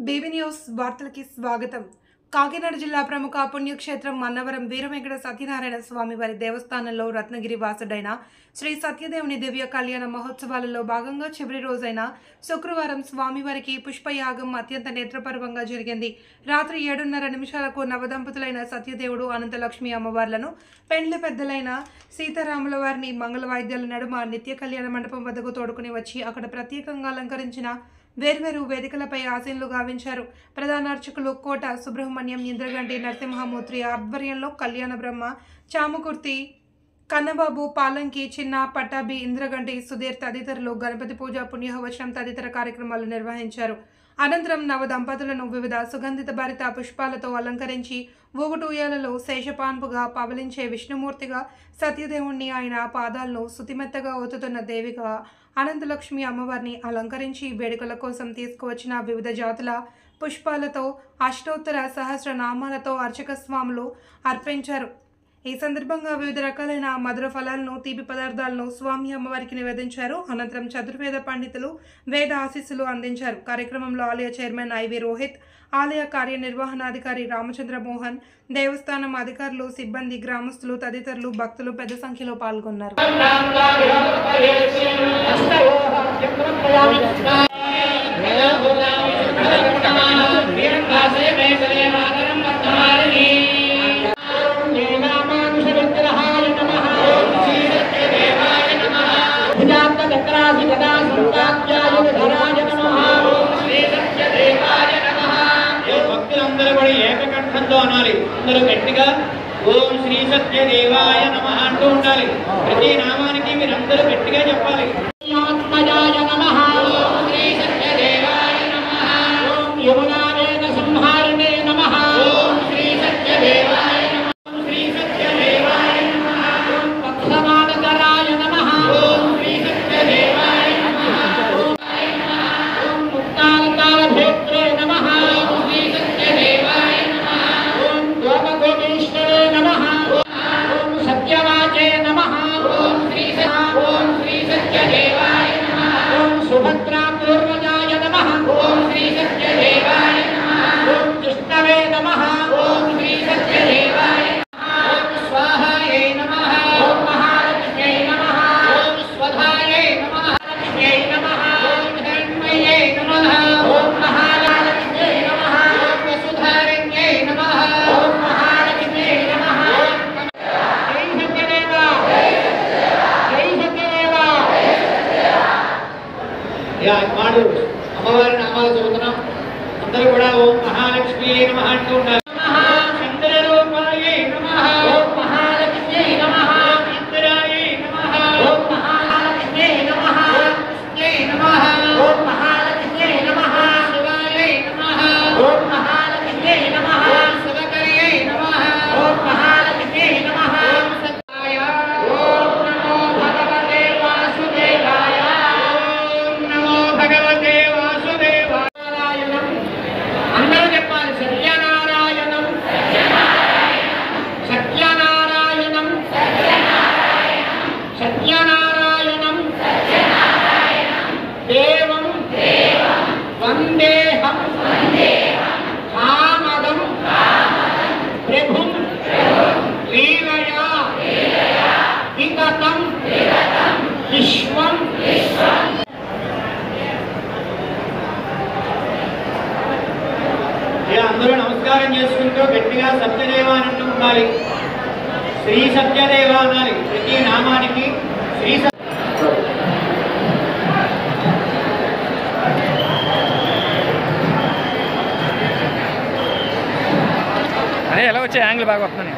BB news వార్తలకి స్వాగతం. కాకినాడ జిల్లా ప్రముఖ పుణ్యక్షేత్రం అన్నవరం వీరవెంకట సత్యనారాయణ స్వామి వారి దేవస్థానంలో రత్నగిరి వాసుడైన శ్రీ సత్యదేవుని దివ్య కళ్యాణ మహోత్సవాలలో భాగంగా చివరి రోజైన శుక్రవారం స్వామివారికి పుష్పయాగం అత్యంత నేత్రపర్వంగా జరిగింది. రాత్రి 7:30 నవదంపతులైన సత్యదేవుడు అనంతలక్ష్మి అమ్మవార్లను పెండ్లి పెద్దలైన సీతారాముల వారిని మంగళ వాయిద్యాల నడుమ నిత్య కళ్యాణ మండపం వద్దకు తోడుకుని వచ్చి అక్కడ ప్రత్యేకంగా అలంకరించిన వేర్వేరు వేదికలపై ఆశీనులు గావించారు. ప్రధాన అర్చకులు కోట సుబ్రహ్మణ్యం, ఇంద్రగంటి నరసింహమూర్తి ఆధ్వర్యంలో కళ్యాణ బ్రహ్మ, చామకుర్తి, కన్నబాబు, పాలంకి, చిన్న, పట్టాభి, ఇంద్రగంటి, సుధీర్ తదితరులు గణపతి పూజ, పుణ్యహవచనం తదితర కార్యక్రమాలు నిర్వహించారు. అనంతరం నవ దంపతులను వివిధ సుగంధిత భరిత పుష్పాలతో అలంకరించి ఊగుటూయాలలో శేషపాన్పుగా పవలించే విష్ణుమూర్తిగా, సత్యదేవుణ్ణి ఆయన పాదాలను సుతిమెత్తగా ఒత్తుతున్న దేవిగా, అనంతలక్ష్మి అమ్మవారిని అలంకరించి వేడుకల కోసం తీసుకువచ్చిన వివిధ జాతుల పుష్పాలతో అష్టోత్తర సహస్ర నామాలతో అర్చక స్వాములు అర్పించారు. ఈ సందర్భంగా వివిధ రకాలైన మధుర ఫలాలను, తీపి పదార్థాలను స్వామి అమ్మవారికి నివేదించారు. అనంతరం చతుర్వేద పండితులు వేద ఆశీస్సులు అందించారు. కార్యక్రమంలో ఆలయ చైర్మన్ ఐవి రోహిత్, ఆలయ కార్యనిర్వహణాధికారి రామచంద్ర మోహన్, దేవస్థానం అధికారులు, సిబ్బంది, గ్రామస్తులు తదితరులు భక్తులు పెద్ద సంఖ్యలో పాల్గొన్నారు. అందరూ గట్టిగా ఓం శ్రీ సత్యదేవాయ నమః అంటూ ఉండాలి. ప్రతి నామానికి మీరందరూ గట్టిగా చెప్పాలి. ఆత్మజాయ నమః, ఓం శ్రీ సత్యదేవాయ నమః, ఓం యమునావేన సంహారిణే నమః, ఓం శ్రీ సత్యదేవాయ నమః, ఓం శ్రీ సత్యదేవాయ నమః, ఓం పక్షమానకరాయ నమః, ఓం శ్రీ సత్యదేవాయ నమః, ఓం ముక్తాలకాలభేత్రే నమః, ఓం శ్రీ సత్యదేవాయ నమః, ఓం గోపగోపేశ్వరే నమః, ఓం సత్యవాచే నమః, ఓం శ్రీ సత్యదేవాయ నమః, ఓం సుభద్రా పూర్వజాయ నమః, ఓం శ్రీ సత్యదేవాయ నమః, ఓం కృష్ణవే నమః, ఓం శ్రీ సత్యదేవాయ నమః, ఓం స్వాహాయై నమః, ఓం మహాలక్ష్మ్యై నమః, ఓం స్వధాయై నమః, లక్ష్మ్యై నమః, ఓం హిరణ్మయ్యై నమః, ఓం మహాలక్ష్మ్యై నమః, ఓం వసుధారణ్యై నమః, ఓం మహాలక్ష్మ్యై నమః. జై సత్యదేవ, జై సత్యదేవ. మాడు అమ్మవారి నామాలు చదువుతున్నాం. అందరూ కూడా ఓం మహాలక్ష్మి నమః అంటూ ఉండాలి. చంద్రరూపాయై నమః, ఓం మహాలక్ష్మ్యై నమః, ఇంద్రాయై నమః, ఓం మహాలక్ష్మ్యై నమః, కృష్ణై నమః, ఓం మహాలక్ష్మ్యై నమః, శివాయై నమః, ఓం మహాలక్ష్మ్యై నమః, శివకర్యై నమః, ఓం మహాలక్ష్మ్యై నమః, ఓం సత్యాయ, ఓం నమో భగవతే వాసుదేవాయ, ఓం నమో భగవతే వాసుదేవాయ. అందరూ చెప్పాలి. సత్యనారాయణం, సత్యనారాయణం, సత్యనారాయణం, దేవం వందేహం కామదం ప్రభుం లీలయా విగతం విశ్వం. అందరూ నమస్కారం చేసుకుంటూ గట్టిగా సత్యదేవ అని ఉండాలి. శ్రీ సత్యదేవ అనాలి. ప్రతి నామానికి శ్రీ అదే ఎలా వచ్చే యాంగిల్ బాగా వస్తున్నాయి.